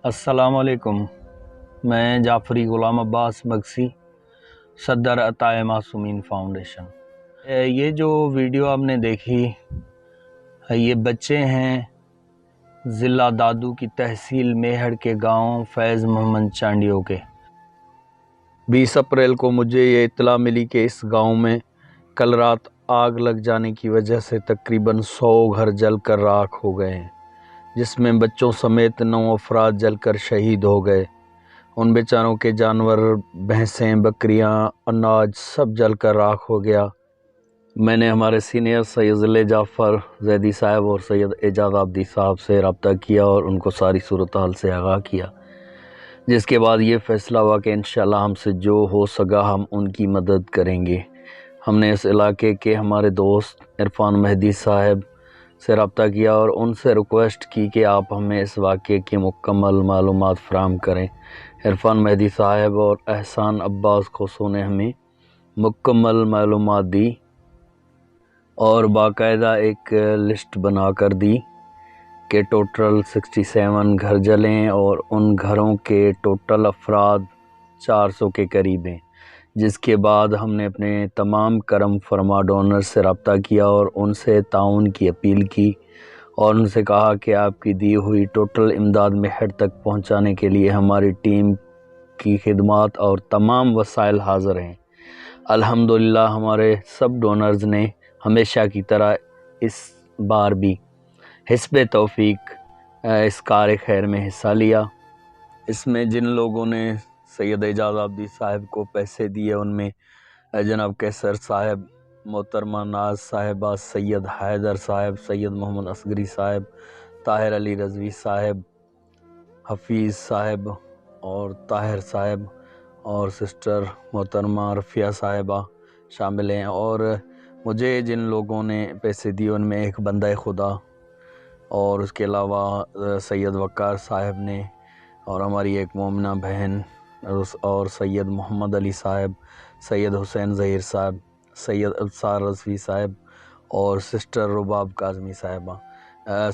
السلام علیکم، میں جعفری غلام عباس بگسی، صدر عطائے معصومین فاؤنڈیشن۔ یہ جو ویڈیو آپ نے دیکھی، یہ بچے ہیں ضلع دادو کی تحصیل میہڑ کے گاؤں فیض محمد چانڈیو کے۔ 20 اپریل کو مجھے یہ اطلاع ملی کہ اس گاؤں میں کل رات آگ لگ جانے کی وجہ سے تقریباً 100 گھر جل کر راکھ ہو گئے ہیں، جس میں بچوں سمیت 9 افراد جل کر شہید ہو گئے۔ ان بیچاروں کے جانور، بھینسیں، بکریاں، اناج سب جل کر راکھ ہو گیا۔ میں نے ہمارے سینئر سید ضلع جعفر زیدی صاحب اور سید اعجاز عابدی صاحب سے رابطہ کیا اور ان کو ساری صورتحال سے آگاہ کیا، جس کے بعد یہ فیصلہ ہوا کہ انشاءاللہ ہم سے جو ہو سکا ہم ان کی مدد کریں گے۔ ہم نے اس علاقے کے ہمارے دوست عرفان مہدی صاحب سے رابطہ کیا اور ان سے ریکویسٹ کی کہ آپ ہمیں اس واقعے کی مکمل معلومات فراہم کریں۔ عرفان مہدی صاحب اور احسان عباس کھوسو نے ہمیں مکمل معلومات دی اور باقاعدہ ایک لسٹ بنا کر دی کہ ٹوٹل 67 گھر جلیں اور ان گھروں کے ٹوٹل افراد 400 کے قریب ہیں، جس کے بعد ہم نے اپنے تمام کرم فرما ڈونر سے رابطہ کیا اور ان سے تعاون کی اپیل کی اور ان سے کہا کہ آپ کی دی ہوئی ٹوٹل امداد میہڑ تک پہنچانے کے لیے ہماری ٹیم کی خدمات اور تمام وسائل حاضر ہیں۔ الحمدللہ ہمارے سب ڈونرز نے ہمیشہ کی طرح اس بار بھی حسب توفیق اس کار خیر میں حصہ لیا۔ اس میں جن لوگوں نے سید اعجاز عابدی صاحب کو پیسے دیے ان میں جناب کیسر صاحب، محترمہ ناز صاحبہ، سید حیدر صاحب، سید محمد اصغری صاحب، طاہر علی رضوی صاحب، حفیظ صاحب اور طاہر صاحب اور سسٹر محترمہ رفیہ صاحبہ شامل ہیں۔ اور مجھے جن لوگوں نے پیسے دیے ان میں ایک بندہ خدا اور اس کے علاوہ سید وقار صاحب نے اور ہماری ایک مومنہ بہن اور سید محمد علی صاحب، سید حسین ظہیر صاحب، سید ابصار رضوی صاحب اور سسٹر رباب کاظمی صاحبہ۔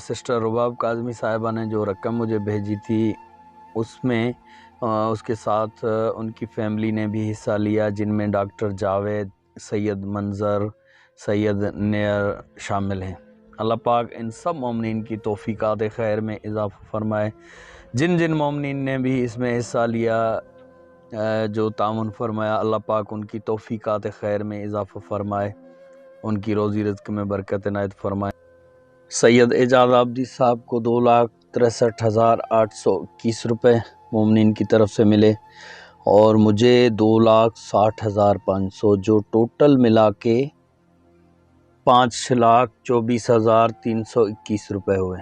سسٹر رباب کاظمی صاحبہ نے جو رقم مجھے بھیجی تھی اس میں اس کے ساتھ ان کی فیملی نے بھی حصہ لیا، جن میں ڈاکٹر جاوید، سید منظر، سید نیر شامل ہیں۔ اللہ پاک ان سب مومنین کی توفیقات خیر میں اضافہ فرمائے۔ جن جن مومنین نے بھی اس میں حصہ لیا، جو تعاون فرمایا، اللہ پاک ان کی توفیقات خیر میں اضافہ فرمائے، ان کی روزی رزق میں برکت عنایت فرمائے۔ سید اعجاز عابدی صاحب کو 2,63,821 روپے مومنین کی طرف سے ملے اور مجھے 2,60,500، جو ٹوٹل ملا کے 5,24,321 روپے ہوئے۔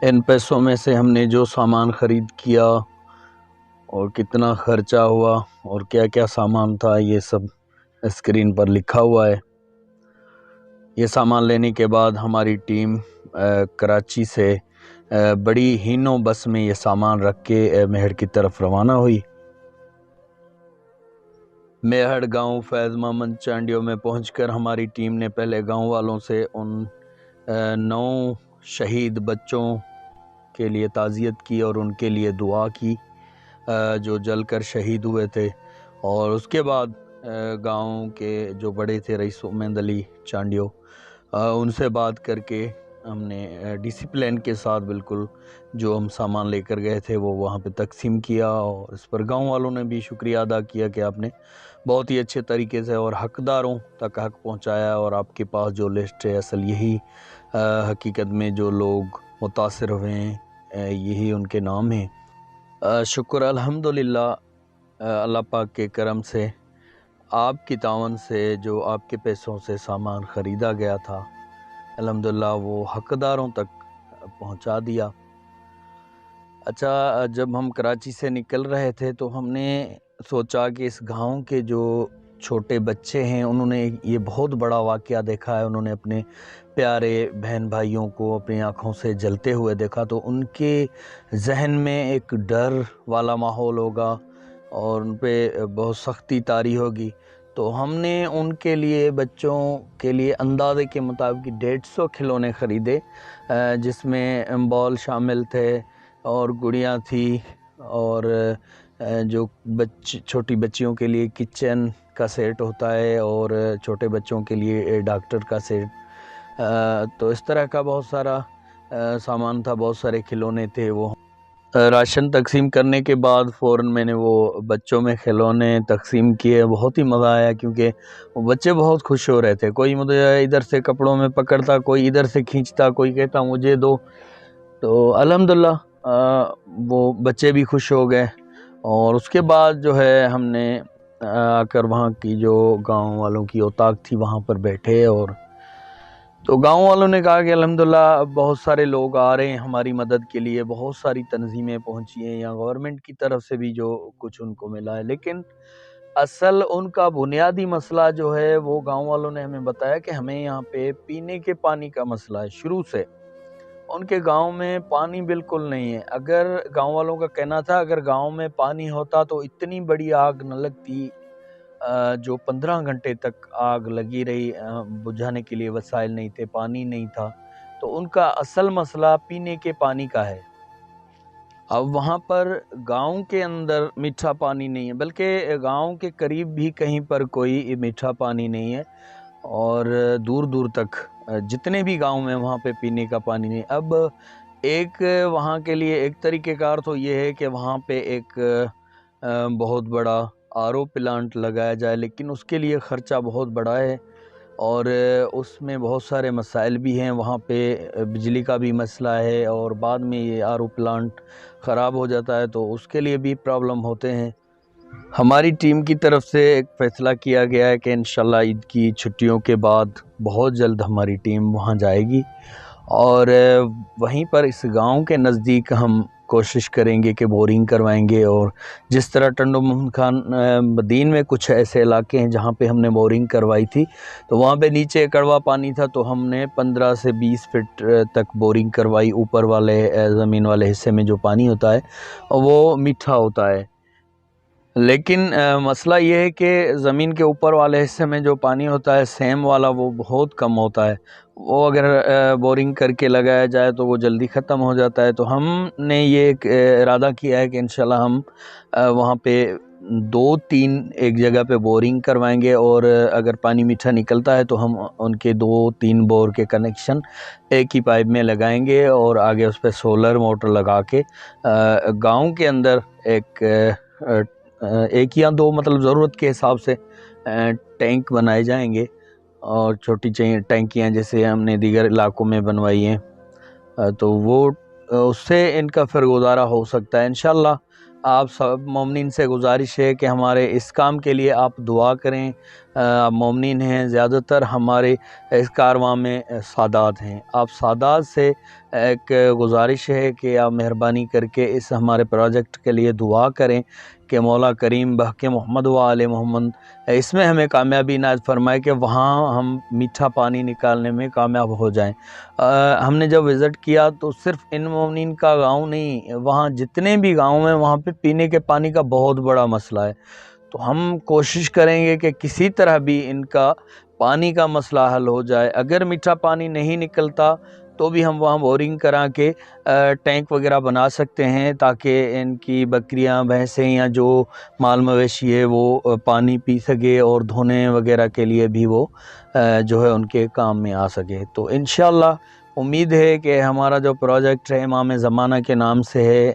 ان پیسوں میں سے ہم نے جو سامان خرید کیا اور کتنا خرچہ ہوا اور کیا کیا سامان تھا یہ سب اسکرین پر لکھا ہوا ہے۔ یہ سامان لینے کے بعد ہماری ٹیم کراچی سے بڑی ہینو بس میں یہ سامان رکھ کے میہڑ کی طرف روانہ ہوئی۔ میہڑ گاؤں فیض محمد چانڈیو میں پہنچ کر ہماری ٹیم نے پہلے گاؤں والوں سے ان 9 شہید بچوں کے لیے تعزیت کی اور ان کے لیے دعا کی جو جل کر شہید ہوئے تھے، اور اس کے بعد گاؤں کے جو بڑے تھے رئیس امید علی چانڈیو، ان سے بات کر کے ہم نے ڈسپلن کے ساتھ بالکل جو ہم سامان لے کر گئے تھے وہ وہاں پہ تقسیم کیا، اور اس پر گاؤں والوں نے بھی شکریہ ادا کیا کہ آپ نے بہت ہی اچھے طریقے سے اور حقداروں تک حق پہنچایا، اور آپ کے پاس جو لسٹ ہے اصل یہی حقیقت میں جو لوگ متاثر ہوئے ہیں یہی ان کے نام ہیں۔ شکر الحمدللہ اللہ پاک کے کرم سے آپ کی تعاون سے جو آپ کے پیسوں سے سامان خریدا گیا تھا الحمدللہ وہ حقداروں تک پہنچا دیا۔ اچھا، جب ہم کراچی سے نکل رہے تھے تو ہم نے سوچا کہ اس گاؤں کے جو چھوٹے بچے ہیں انہوں نے یہ بہت بڑا واقعہ دیکھا ہے، انہوں نے اپنے پیارے بہن بھائیوں کو اپنی آنکھوں سے جلتے ہوئے دیکھا، تو ان کے ذہن میں ایک ڈر والا ماحول ہوگا اور ان پہ بہت سختی طاری ہوگی، تو ہم نے ان کے لیے بچوں کے لیے اندازے کے مطابق 150 کھلونے خریدے، جس میں بال شامل تھے اور گڑیاں تھی، اور جو چھوٹی بچیوں کے لیے کچن کا سیٹ ہوتا ہے، اور چھوٹے بچوں کے لیے ڈاکٹر کا سیٹ، تو اس طرح کا بہت سارا سامان تھا، بہت سارے کھلونے تھے۔ وہ راشن تقسیم کرنے کے بعد فوراً میں نے وہ بچوں میں کھلونے تقسیم کیے۔ بہت ہی مزہ آیا کیونکہ وہ بچے بہت خوش ہو رہے تھے، کوئی مجھے ادھر سے کپڑوں میں پکڑتا، کوئی ادھر سے کھینچتا، کوئی کہتا مجھے دو، تو الحمدللہ وہ بچے بھی خوش ہو گئے۔ اور اس کے بعد جو ہے ہم نے آ کر وہاں کی جو گاؤں والوں کی اوطاق تھی وہاں پر بیٹھے، اور تو گاؤں والوں نے کہا کہ الحمدللہ بہت سارے لوگ آ رہے ہیں ہماری مدد کے لیے، بہت ساری تنظیمیں پہنچی ہیں، یا گورنمنٹ کی طرف سے بھی جو کچھ ان کو ملا ہے، لیکن اصل ان کا بنیادی مسئلہ جو ہے وہ گاؤں والوں نے ہمیں بتایا کہ ہمیں یہاں پہ پینے کے پانی کا مسئلہ ہے۔ شروع سے ان کے گاؤں میں پانی بالکل نہیں ہے۔ اگر گاؤں والوں کا کہنا تھا اگر گاؤں میں پانی ہوتا تو اتنی بڑی آگ نہ لگتی، جو 15 گھنٹے تک آگ لگی رہی، بجھانے کے لیے وسائل نہیں تھے، پانی نہیں تھا، تو ان کا اصل مسئلہ پینے کے پانی کا ہے۔ اب وہاں پر گاؤں کے اندر میٹھا پانی نہیں ہے، بلکہ گاؤں کے قریب بھی کہیں پر کوئی میٹھا پانی نہیں ہے، اور دور دور تک جتنے بھی گاؤں میں وہاں پہ پینے کا پانی نہیں۔ اب ایک وہاں کے لیے ایک طریقہ کار تو یہ ہے کہ وہاں پہ ایک بہت بڑا RO پلانٹ لگایا جائے، لیکن اس کے لیے خرچہ بہت بڑا ہے، اور اس میں بہت سارے مسائل بھی ہیں۔ وہاں پہ بجلی کا بھی مسئلہ ہے، اور بعد میں یہ RO پلانٹ خراب ہو جاتا ہے تو اس کے لیے بھی پرابلم ہوتے ہیں۔ ہماری ٹیم کی طرف سے ایک فیصلہ کیا گیا ہے کہ انشاءاللہ عید کی چھٹیوں کے بعد بہت جلد ہماری ٹیم وہاں جائے گی، اور وہیں پر اس گاؤں کے نزدیک ہم کوشش کریں گے کہ بورنگ کروائیں گے، اور جس طرح ٹنڈو محمد خان مدین میں کچھ ایسے علاقے ہیں جہاں پہ ہم نے بورنگ کروائی تھی، تو وہاں پہ نیچے کڑوا پانی تھا، تو ہم نے 15 سے 20 فٹ تک بورنگ کروائی۔ اوپر والے زمین والے حصے میں جو پانی ہوتا ہے وہ میٹھا ہوتا ہے، لیکن مسئلہ یہ ہے کہ زمین کے اوپر والے حصے میں جو پانی ہوتا ہے سیم والا وہ بہت کم ہوتا ہے، وہ اگر بورنگ کر کے لگایا جائے تو وہ جلدی ختم ہو جاتا ہے۔ تو ہم نے یہ ایک ارادہ کیا ہے کہ انشاءاللہ ہم وہاں پہ 2-3 ایک جگہ پہ بورنگ کروائیں گے، اور اگر پانی میٹھا نکلتا ہے تو ہم ان کے 2-3 بور کے کنیکشن ایک ہی پائپ میں لگائیں گے، اور آگے اس پہ سولر موٹر لگا کے گاؤں کے اندر ایک یا 2 مطلب ضرورت کے حساب سے ٹینک بنائے جائیں گے، اور چھوٹی ٹینکیاں جیسے ہم نے دیگر علاقوں میں بنوائی ہیں، تو وہ اس سے ان کا پھر گزارا ہو سکتا ہے انشاءاللہ۔ آپ سب مومنین سے گزارش ہے کہ ہمارے اس کام کے لیے آپ دعا کریں۔ مومنین ہیں زیادہ تر، ہمارے اس کارواں میں سادات ہیں، آپ سادات سے ایک گزارش ہے کہ آپ مہربانی کر کے اس ہمارے پروجیکٹ کے لیے دعا کریں کہ مولا کریم بحق محمد و آل محمد اس میں ہمیں کامیابی عنایت فرمائے کہ وہاں ہم میٹھا پانی نکالنے میں کامیاب ہو جائیں۔ ہم نے جب وزٹ کیا تو صرف ان مومنین کا گاؤں نہیں، وہاں جتنے بھی گاؤں ہیں وہاں پہ پینے کے پانی کا بہت بڑا مسئلہ ہے، تو ہم کوشش کریں گے کہ کسی طرح بھی ان کا پانی کا مسئلہ حل ہو جائے۔ اگر میٹھا پانی نہیں نکلتا تو بھی ہم وہاں بورنگ کرا کے ٹینک وغیرہ بنا سکتے ہیں، تاکہ ان کی بکریاں بھینسیں یا جو مال مویشی ہے وہ پانی پی سکے، اور دھونے وغیرہ کے لیے بھی وہ جو ہے ان کے کام میں آ سکے۔ تو انشاءاللہ امید ہے کہ ہمارا جو پروجیکٹ ہے امام زمانہ کے نام سے ہے،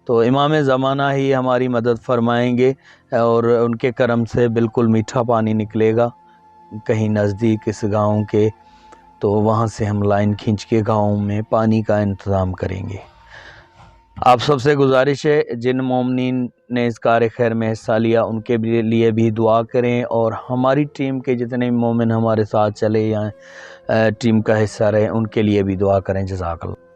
تو امام زمانہ ہی ہماری مدد فرمائیں گے، اور ان کے کرم سے بالکل میٹھا پانی نکلے گا کہیں نزدیک اس گاؤں کے، تو وہاں سے ہم لائن کھینچ کے گاؤں میں پانی کا انتظام کریں گے۔ آپ سب سے گزارش ہے جن مومنین نے اس کار خیر میں حصہ لیا ان کے لیے بھی دعا کریں، اور ہماری ٹیم کے جتنے مومن ہمارے ساتھ چلے یا ٹیم کا حصہ رہے ان کے لیے بھی دعا کریں۔ جزاک اللہ۔